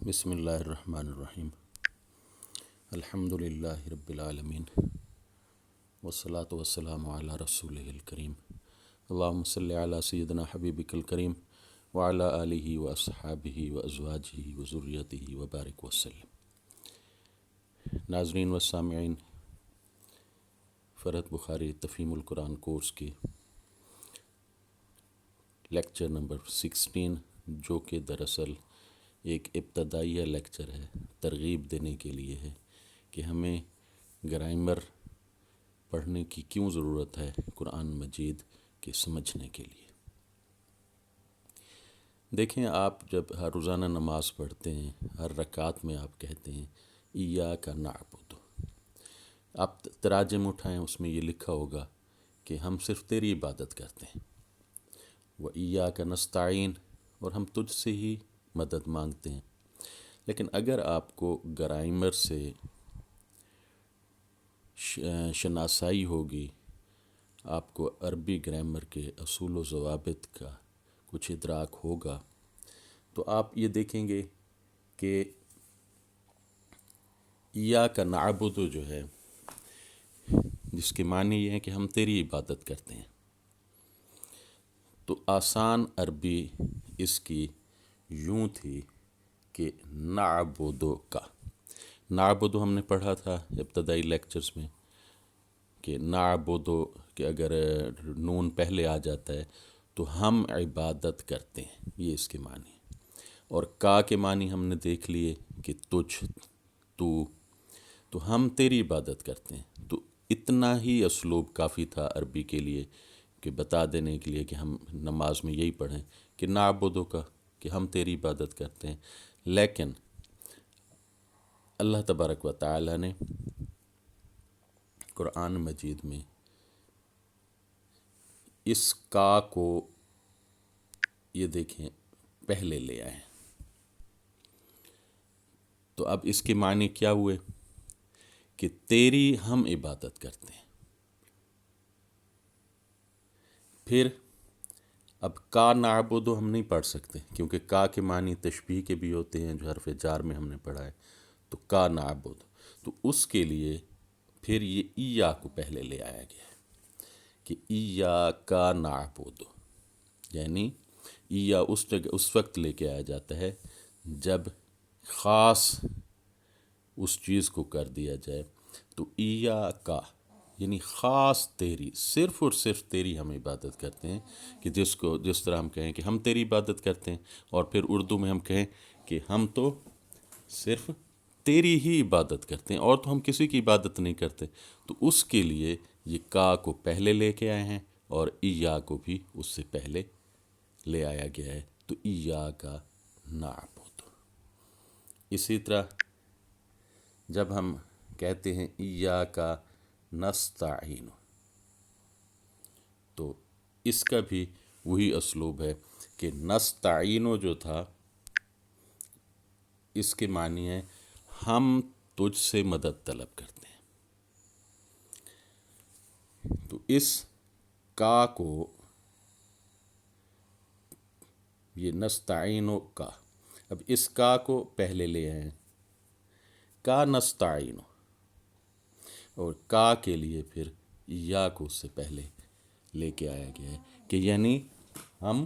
بسم اللہ الرحمن الرحیم الحمد للہ رب العالمین والصلاة والسلام علی رسولہ الکریم اللہم صلی علی سیدنا حبیبک الکریم وعلی آلہ واصحابہ وازواجہ وذریتہ وبارک وسلم۔ ناظرین و سامعین، فرحت بخاری تفہیم القرآن کورس کی لیکچر نمبر 16، جو کہ دراصل ایک ابتدائیہ لیکچر ہے، ترغیب دینے کے لیے ہے کہ ہمیں گرامر پڑھنے کی کیوں ضرورت ہے قرآن مجید کے سمجھنے کے لیے۔ دیکھیں، آپ جب ہر روزانہ نماز پڑھتے ہیں، ہر رکعت میں آپ کہتے ہیں ایاک نعبد، آپ تراجم اٹھائیں، اس میں یہ لکھا ہوگا کہ ہم صرف تیری عبادت کرتے ہیں، و ایاک نستعین، اور ہم تجھ سے ہی مدد مانگتے ہیں۔ لیکن اگر آپ کو گرامر سے شناسائی ہوگی، آپ کو عربی گرامر کے اصول و ضوابط کا کچھ ادراک ہوگا، تو آپ یہ دیکھیں گے کہ ایاک نعبد جو ہے، جس کے معنی یہ ہے کہ ہم تیری عبادت کرتے ہیں، تو آسان عربی اس کی یوں تھی کہ نعبدو کا، نعبدو ہم نے پڑھا تھا ابتدائی لیکچرز میں کہ نعبدو کہ اگر نون پہلے آ جاتا ہے تو ہم عبادت کرتے ہیں، یہ اس کے معنی ہے۔ اور کا کے معنی ہم نے دیکھ لیے کہ تجھ، تو ہم تیری عبادت کرتے ہیں۔ تو اتنا ہی اسلوب کافی تھا عربی کے لیے کہ بتا دینے کے لیے کہ ہم نماز میں یہی پڑھیں کہ نعبدو کا، کہ ہم تیری عبادت کرتے ہیں۔ لیکن اللہ تبارک و تعالی نے قرآن مجید میں اس کا کو یہ دیکھیں پہلے لے آئے، تو اب اس کے معنی کیا ہوئے کہ تیری ہم عبادت کرتے ہیں۔ پھر اب کا نعبدو ہم نہیں پڑھ سکتے، کیونکہ کا کے معنی تشبیہ کے بھی ہوتے ہیں جو حرف جار میں ہم نے پڑھا ہے، تو کا نعبد، تو اس کے لیے پھر یہ ایا کو پہلے لے آیا گیا ہے کہ ایاک نعبد، یعنی ایا اس وقت لے کے آیا جاتا ہے جب خاص اس چیز کو کر دیا جائے، تو ایاک یعنی خاص تیری، صرف اور صرف تیری ہم عبادت کرتے ہیں، کہ جس طرح ہم کہیں کہ ہم تیری عبادت کرتے ہیں، اور پھر اردو میں ہم کہیں کہ ہم تو صرف تیری ہی عبادت کرتے ہیں اور تو ہم کسی کی عبادت نہیں کرتے، تو اس کے لیے یہ کا کو پہلے لے کے آئے ہیں اور ایا کو بھی اس سے پہلے لے آیا گیا ہے، تو ایاک نعبد۔ اسی طرح جب ہم کہتے ہیں ایاک نستعین، تو اس کا بھی وہی اسلوب ہے کہ نستعین جو تھا، اس کے معنی ہے ہم تجھ سے مدد طلب کرتے ہیں۔ تو اس کا کو، یہ نستعین کا، اب اس کا کو پہلے لے آئے ہیں، کا نستعین، اور کا کے لیے پھر یا کو اس سے پہلے لے کے آیا گیا ہے کہ یعنی ہم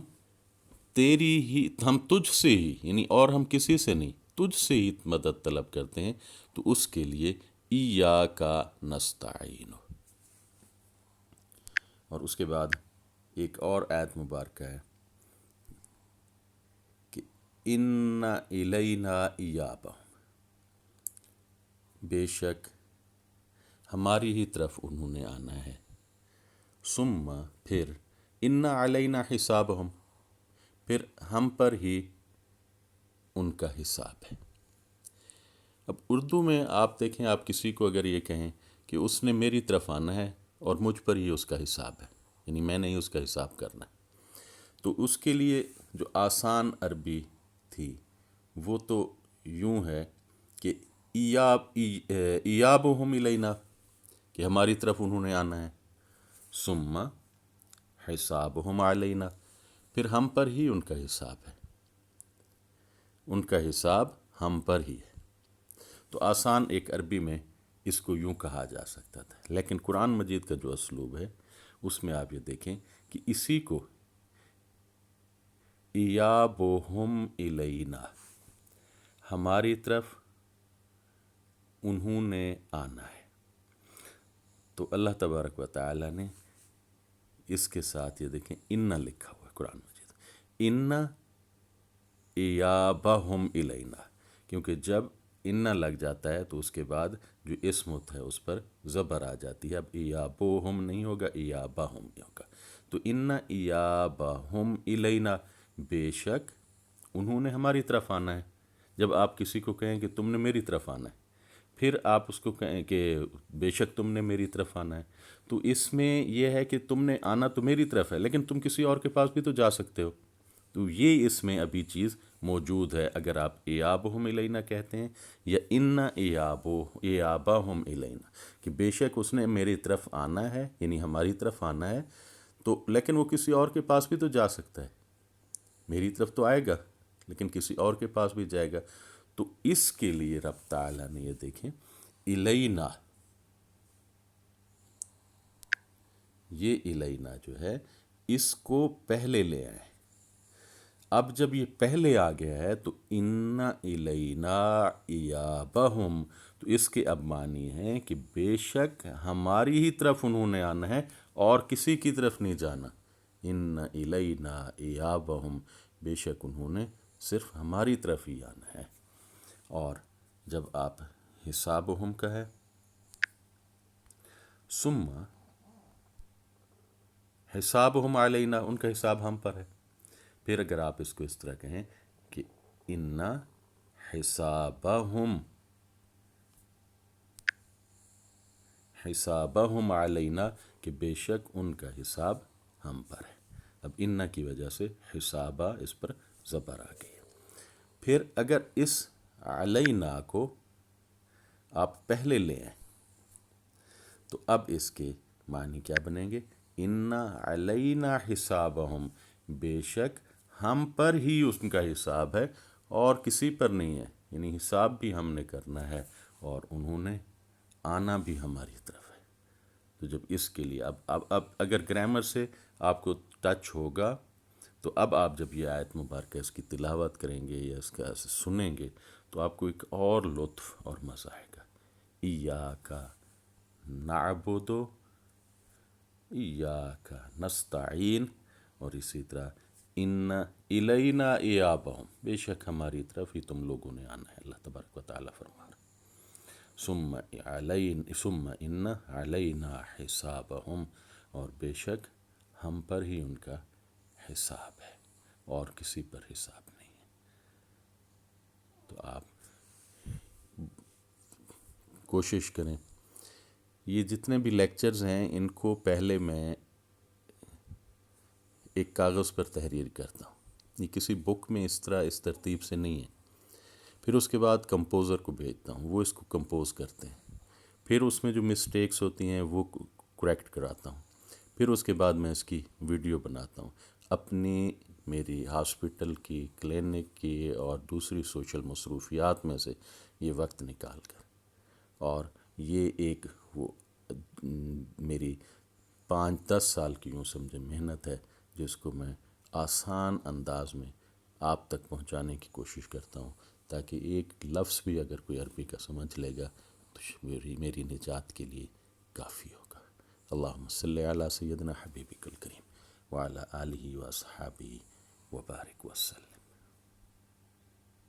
تیری ہی، ہم تجھ سے ہی، یعنی اور ہم کسی سے نہیں، تجھ سے ہی مدد طلب کرتے ہیں، تو اس کے لیے ایاک نستعین۔ اور اس کے بعد ایک اور آیت مبارکہ ہے کہ ان الینا ایابہم، بے شک ہماری ہی طرف انہوں نے آنا ہے، ثم پھر ان علینا حسابہم، پھر ہم پر ہی ان کا حساب ہے۔ اب اردو میں آپ دیکھیں، آپ کسی کو اگر یہ کہیں کہ اس نے میری طرف آنا ہے اور مجھ پر ہی اس کا حساب ہے، یعنی میں نے ہی اس کا حساب کرنا ہے، تو اس کے لیے جو آسان عربی تھی وہ تو یوں ہے کہ ایابہم الینا، کہ ہماری طرف انہوں نے آنا ہے، ثم حسابہم علینا، پھر ہم پر ہی ان کا حساب ہے، ان کا حساب ہم پر ہی ہے۔ تو آسان ایک عربی میں اس کو یوں کہا جا سکتا تھا، لیکن قرآن مجید کا جو اسلوب ہے اس میں آپ یہ دیکھیں کہ اسی کو ایابہم الینا، ہماری طرف انہوں نے آنا ہے۔ تو اللہ تبارک و تعالی نے اس کے ساتھ یہ دیکھیں ان لکھا ہوا ہے قرآن مجید، ان ایابہم الینا، کیونکہ جب ان لگ جاتا ہے تو اس کے بعد جو اسم ہوتا ہے اس پر زبر آ جاتی ہے۔ اب ایابہم نہیں ہوگا، ایابہم ہوگا۔ تو ان ایابہم الینا، بے شک انہوں نے ہماری طرف آنا ہے۔ جب آپ کسی کو کہیں کہ تم نے میری طرف آنا ہے، پھر آپ اس کو کہیں کہ بے شک تم نے میری طرف آنا ہے، تو اس میں یہ ہے کہ تم نے آنا تو میری طرف ہے، لیکن تم کسی اور کے پاس بھی تو جا سکتے ہو۔ تو یہ اس میں ابھی چیز موجود ہے، اگر آپ ایابہم الینا کہتے ہیں یا ان ایابہم الینا، کہ بے شک اس نے میری طرف آنا ہے، یعنی ہماری طرف آنا ہے، تو لیکن وہ کسی اور کے پاس بھی تو جا سکتا ہے، میری طرف تو آئے گا لیکن کسی اور کے پاس بھی جائے گا۔ تو اس کے لیے رب تعالیٰ نے یہ دیکھیں الینا، یہ الینا جو ہے اس کو پہلے لے آئے۔ اب جب یہ پہلے آ گیا ہے تو ان الینا ایابہم، تو اس کے اب معنی ہے کہ بے شک ہماری ہی طرف انہوں نے آنا ہے اور کسی کی طرف نہیں جانا۔ ان الینا ایابہم، بے شک انہوں نے صرف ہماری طرف ہی آنا ہے۔ اور جب آپ حسابہم کا ہے، ثم حسابہم علینا، ان کا حساب ہم پر ہے۔ پھر اگر آپ اس کو اس طرح کہیں کہ ان حسابہم علینا، کہ بے شک ان کا حساب ہم پر ہے۔ اب ان کی وجہ سے حسابہ اس پر زبر آ گئی۔ پھر اگر اس علینا کو آپ پہلے لے آئیں تو اب اس کے معنی کیا بنیں گے؟ ان علینا حسابہم، بے شک ہم پر ہی ان کا حساب ہے اور کسی پر نہیں ہے، یعنی حساب بھی ہم نے کرنا ہے اور انہوں نے آنا بھی ہماری طرف ہے۔ تو جب اس کے لیے اب اگر گرامر سے آپ کو ٹچ ہوگا تو اب آپ جب یہ آیت مبارکہ اس کی تلاوت کریں گے یا اس کا سنیں گے تو آپ کو ایک اور لطف اور مزہ آئے گا۔ ایاک نعبد ایاک نستعین، اور اسی طرح ان الینا ایابہم، بے شک ہماری طرف ہی تم لوگوں نے آنا ہے، اللہ تبارک و تعالیٰ فرما رہا۔ ثم ان علینا حسابہم، اور بے شک ہم پر ہی ان کا حساب ہے اور کسی پر حساب نہیں ہے۔ تو آپ کوشش کریں، یہ جتنے بھی لیکچرز ہیں ان کو پہلے میں ایک کاغذ پر تحریر کرتا ہوں، یہ کسی بک میں اس طرح اس ترتیب سے نہیں ہے۔ پھر اس کے بعد کمپوزر کو بھیجتا ہوں، وہ اس کو کمپوز کرتے ہیں، پھر اس میں جو مسٹیکس ہوتی ہیں وہ کریکٹ کراتا ہوں، پھر اس کے بعد میں اس کی ویڈیو بناتا ہوں، اپنی میری ہاسپٹل کی، کلینک کی اور دوسری سوشل مصروفیات میں سے یہ وقت نکال کر، اور یہ ایک وہ میری 5-10 سال کی یوں سمجھے محنت ہے جس کو میں آسان انداز میں آپ تک پہنچانے کی کوشش کرتا ہوں، تاکہ ایک لفظ بھی اگر کوئی عربی کا سمجھ لے گا تو میری نجات کے لیے کافی ہوگا۔ اللہم صلی علی سیدنا حبیبک الکریم وعلی آلہ واصحابہ وبارک وسلم۔